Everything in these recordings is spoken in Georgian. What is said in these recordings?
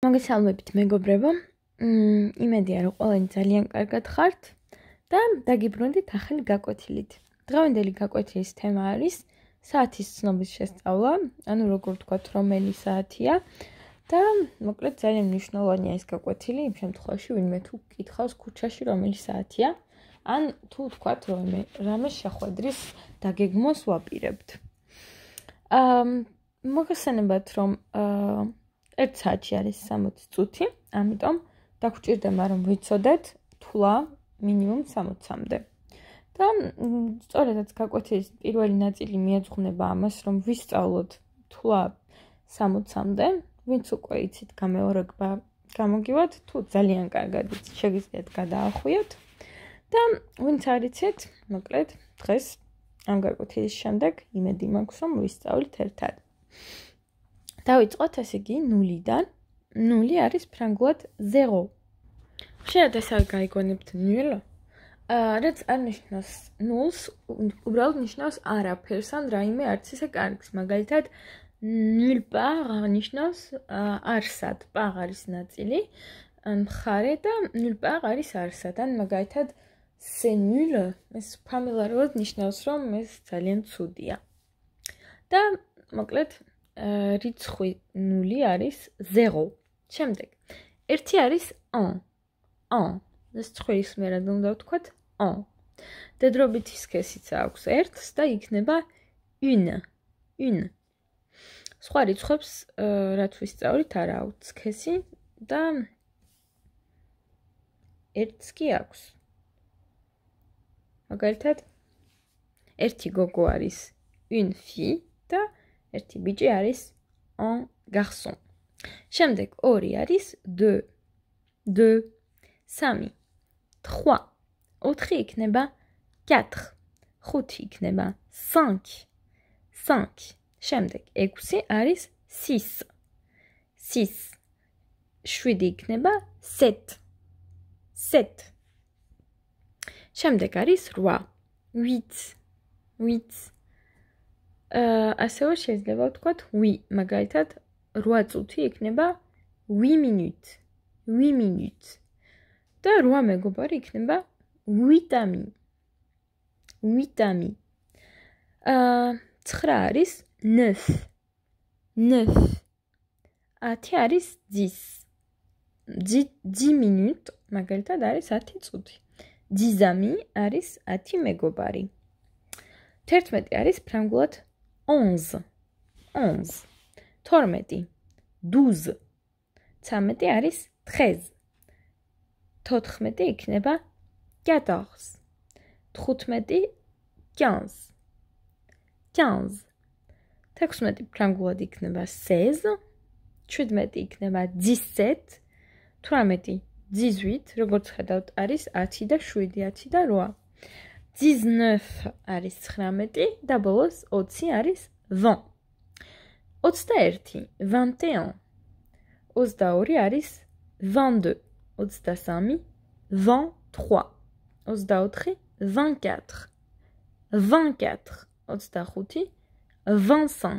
მოგესალმებით მეგობრებო. იმედია რომ ყველანი ძალიან კარგად ხართ და დაგიბრუნდით ახალი გაკვეთილით. დღევანდელი გაკვეთილის თემა არის საათის ცნობის შესწავლა, ანუ როგორ ვთქვათ, რომელი საათია და მოკლედ ძალიან მნიშვნელოვანია ეს გაკვეთილი იმ შემთხვევაში, ვინმე თუ გკითხავს ქუჩაში რომელი საათია, ან თუ ვთქვათ, რომ რამე შეხვედრის დაგეგმოს ვაპირებთ. მოგესალმებით, რომ 1 საათი არის 60 წუთი, ამიტომ დაგვრჩირდება რომ ვიცოდეთ თვლა მინიმუმ 60-მდე. და სწორედაც გაკვეთილის პირველი ნაწილი მიეძღვნება ამას, რომ ვისწავლოთ თვლა 60-მდე, ვინც უკვე იცით გამეორება გამოგივათ, თუ ძალიან კარგად იცით, შეგიძლიათ გადაახვიოთ და ვინც არ იცით, მოკლედ დღეს ამ გაკვეთილის შემდეგ იმედი მაქვს, რომ ვისწავლით ერთად. დავიწყოთ ესე იგი 0-დან. 0 არის ფრანგულად 0. ხშირად ეს არ გაიგონებთ ნულ. რაც არ ნიშნავს ნულს, უბრალოდ ნიშნავს არაფერს ან რაიმე არც ისე კარგს. მაგალითად, nul part ნიშნავს არსად, part არის ნაწილი, მხარე და nul part არის არსად. ან მაგალითად, c'est nul, ეს ფამილარულად ნიშნავს, რომ ეს ძალიან ცუდია. და მოკლედ რიცხვი 0 არის 0. შემდეგ 1 არის 1. 1. ეს ცხვირის მერად უნდა ვთქვათ 1. დედრობითი სქესიც აქვს 1-ს და იქნება une. une. სხვა რიცხვებს რაც ვისწავლით არ აქვს სქესი და 1-ს კი აქვს. მაგალითად 1 გოგო არის une fille და 1 ბიჭი არის un garçon. შემდეგ 2 არის 2. 2. 3. 3. 4 იქნება 4. 5 იქნება 5. 5. შემდეგ 6 არის 6. 6. 7 იქნება 7. 7. შემდეგ არის 8. 8. 8. ასევე შეიძლება ვთქვათ 8, მაგალითად 8 წუთი იქნება 8 minutes. 8 minutes. და 8 მეგობარი იქნება 8 amis. 8 amis. 9 არის 9. 9. 10 არის 10. 10 minutes, მაგალითად არის 10 წუთი. 10 amis არის 10 მეგობარი. 11 არის ფრანგულად 11. 11. 12. 12. 13 არის 13. 14 იქნება 14. 15. 15. 15. 16 ფრანგულად იქნება 16. 17 იქნება 17. 18. 18, როგორც ხედავთ, არის 10 და 7, 10 და 8. 19 არის 19 და ბოლოს 20 არის 20. 21, 21. 22 არის 22. 23, 23. 24, 24. 24. 25,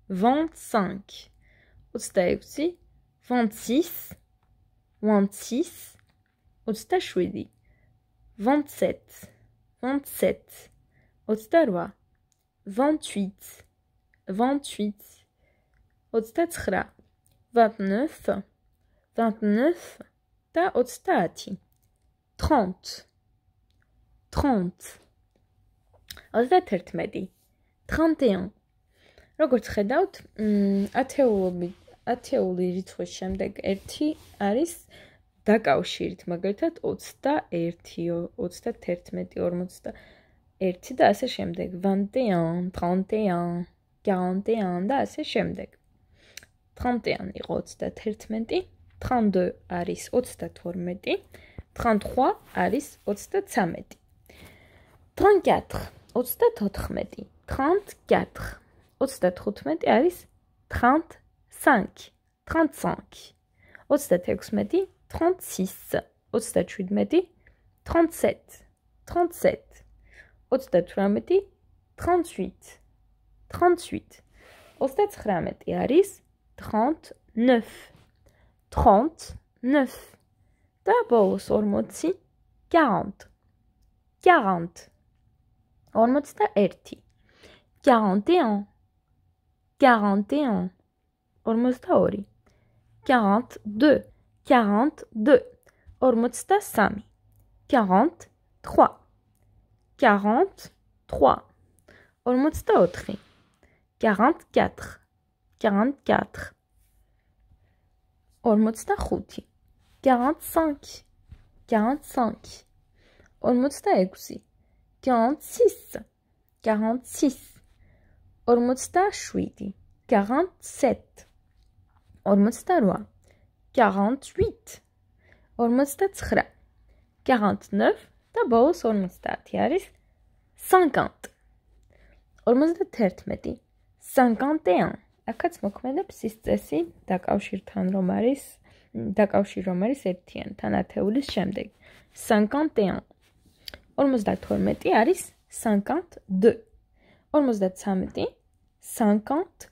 25. 25. 26, 26. 26. 27. 27. 27. 28. 28. 28. 29. 29. 29. და 30. 30. 30. 31. 31. როგორც ხედავთ, ათეული რიცხვის შემდეგ 1 არის დაკავშირით, მაგალითად 21, 31, 41 და ასე შემდეგ. 21, 31, 41 და ასე შემდეგ. 31 იყო 31, 32 არის 32, 33 არის 33. 34, 34, 34. 35 არის 35, 35. 36, 36. 37, 37, 37. 38, 38, 38. 39 არის 39. 39 და ბოლოს 40 40 40 41 41 41 42 42 42 43 43 43 44 44 44 45 45 45 46 46 46 47 47 48 48 49 49 და ბოლოს 50 არის 50 51 51 აქაც მოქმედებს ის წესი დაკავშირთან რომ არის ერთიან ათეულის შემდეგ 51 52 არის 52 53 53 54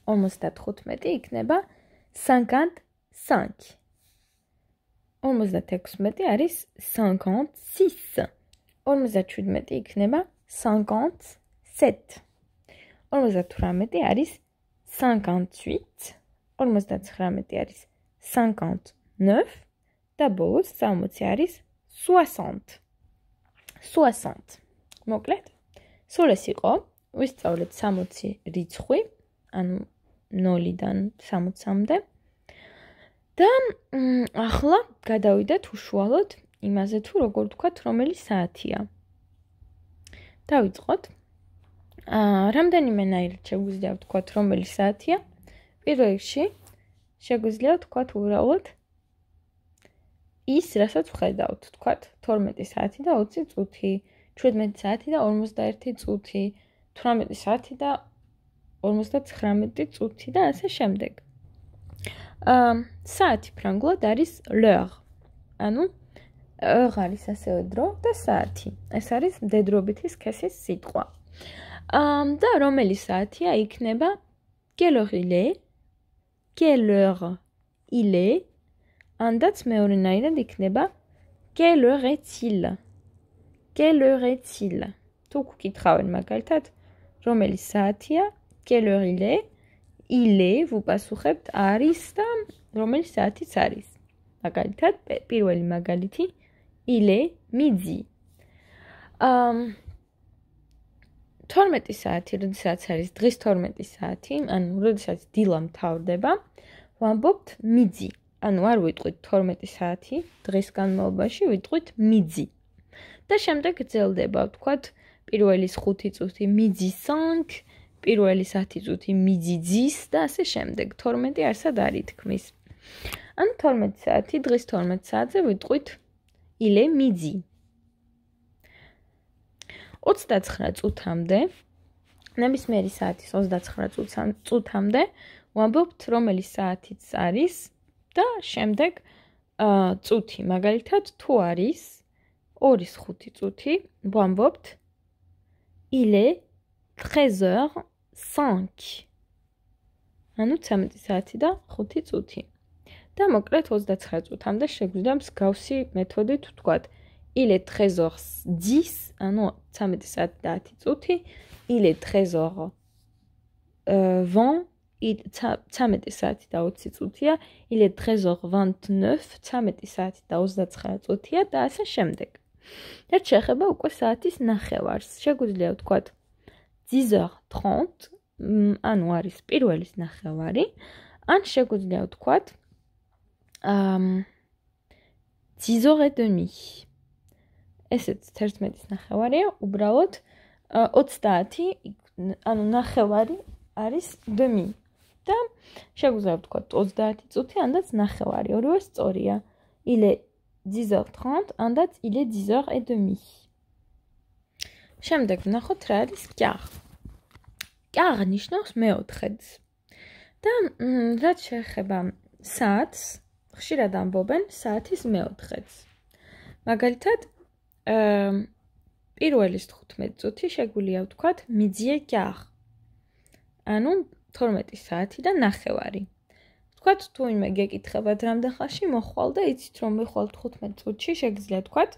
54 55 იქნება 55 56 არის 56 57 იქნება 57 58 არის 58 59 არის 59 და ბოლოს 60 არის 60 60 მოკლედ სულ ეს იყო ვისწავლეთ 60 რიცხვი ანუ 0-დან 60-მდე და ახლა გადავიდეთ უშუალოდ იმაზე თუ როგორ ვთქვათ რომელი საათია დავიწყოთ რამდენიმენაირად შეგვიძლია ვთქვათ რომელი საათია პირველ რიგში შეგვიძლია ვთქვათ უბრალოდ ის რასაც ვხედავთ ვთქვათ 12 საათი და 20 წუთი 17 საათი და 51 წუთი 18 საათი და 59 წუთი და ასე შემდეგ საათი ფრანგულად არის l'heure ანუ heure არის ასევე დრო და საათი ეს არის მდედრობითი სქესის სიტყვა და რომელი საათია იქნება quelle heure il est ანდაც მეორენაირად იქნება quelle heure est-il თუ გკითხავენ მაგალითად რომელი საათია quelle heure il est ვუპასუხებთ არის და რომელი საათიც არის მაგალითად პირველი მაგალითი il est midi 12 საათი როდესაც არის დღის 12 საათი ანუ როდესაც დილა მთავრდება ვამბობთ midi ანუ არ ვიტყვით 12 საათი დღის განმავლობაში ვიტყვით midi და შემდეგ გრძელდება ვთქვათ პირველი 5 წუთი midi 5 პირველი 10 წუთი midi 10 და ასე შემდეგ 12 არსად არ ითქმის ანუ 12 საათი დღის 12 საათზე ვიტყვით il est midi 29 წუთამდე ნებისმიერი საათის 29 წუთამდე ვამბობთ რომელი საათიც არის და შემდეგ წუთი მაგალითად თუ არის 2-5 წუთი ვამბობთ il est 13h05 ანუ 13 საათი და 5 წუთი და მოკლედ 29 წუთამდე შეგვიძლია მსგავსი მეთოდით ვთქვათ il est 13h10 ანუ 13 საათი და 10 წუთი il est 13h20 13 საათი და 20 წუთია il est 13h29 13 საათი და 29 წუთია და ასე შემდეგ და შეეხება უკვე საათის ნახევარს შეგვიძლია ვთქვათ 10h30 ანუ არის პირველის ნახევარი ან შეგვიძლია ვთქვათ 10h30 ესეც 11-ის ნახევარია უბრალოდ 30 ანუ ნახევარი არის demi და შეგვიძლია ვთქვათ 30 წუთი ანდაც ნახევარი ორივე სწორია il est 10h30 ანდაც il est 10h30 შემდეგ ვნახოთ რა არის quart quart ნიშნავს მეოთხედს და რაც შეეხება საათს ხშირად ამბობენ საათის მეოთხედს მაგალითად პირველის 15 წუთი შეგვიძლია ვთქვათ midi et quart ანუ 12 საათი და 9:30. თქვათ, თუ იმე გეკითხებათ რამდენ ხანში მოხვალ და იცით რომ მიხვალ 15 წუთში, შეგიძლიათ თქვათ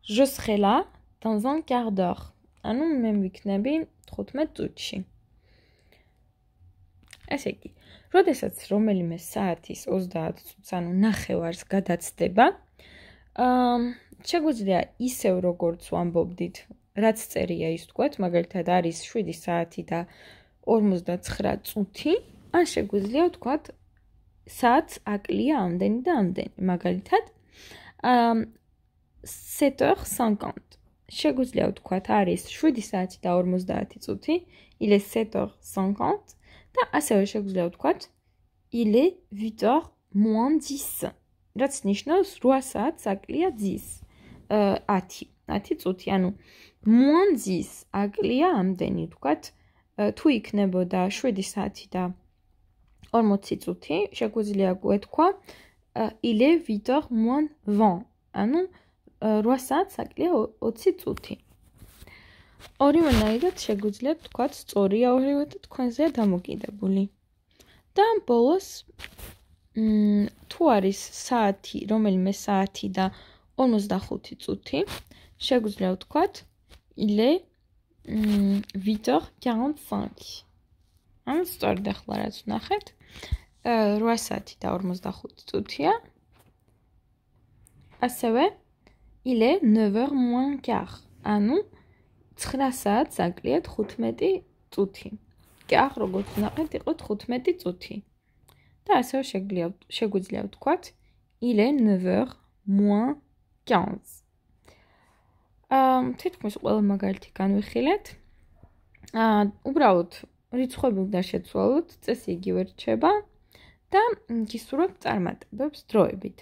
je serai là dans un quart d'heure. ანუ მე ვიქნები 15 წუთში. ესე იგი, როდესაც რომელიმე საათის 30 წუთს, ანუ 9:30-ს გადაცდება, შეგვიძლია ისევ როგორც ვამბობდით, რაც წერია ის თქვათ, მაგალითად არის 7 საათი და 59 წუთი, ან შეგვიძლია ვთქვათ, საათს აკლია ამდენი და ამდენი, მაგალითად 7h50. შეგვიძლია ვთქვათ, არის 7 საათი და 50 წუთი, il est 7h50 და ასევე შეგვიძლია ვთქვათ, il est 8h moins 10. რაც ნიშნავს 8 საათს აკლია 10. 10 წუთი, ანუ moins 10 აკლია ამდენი, ვთქვათ, თუ იქნებოდა 7 საათი და 40 წუთი, შეგვიძლია გვეთქვა, il est 8h moins 20. ანუ 8 საათს აკლია 20 წუთი. ორივენაირად შეგვიძლიათ ვთქვათ, სწორია ორივე და თქვენზეა დამოკიდებული. და ბოლოს თუ არის საათი, რომელიმე საათი და 45 წუთი, შეგვიძლია ვთქვათ, il est 8h45. ანუ სწორედ ახლა რაც ვნახეთ, 8 საათი და 45 წუთია. ასევე il est 9h moins quart. ანუ 9 საათს აკლია 15 წუთი. quart როგორც ვნახეთ, იყო 15 წუთი. და ასევე შეგვიძლია ვთქვათ, il est 9h moins 15. თითქმის ყველა მაგალითი განვიხილეთ. უბრალოდ რიცხვები უნდა შეცვალოთ, წესი იგივე რჩება და გისურვებთ წარმატებებს დროებით.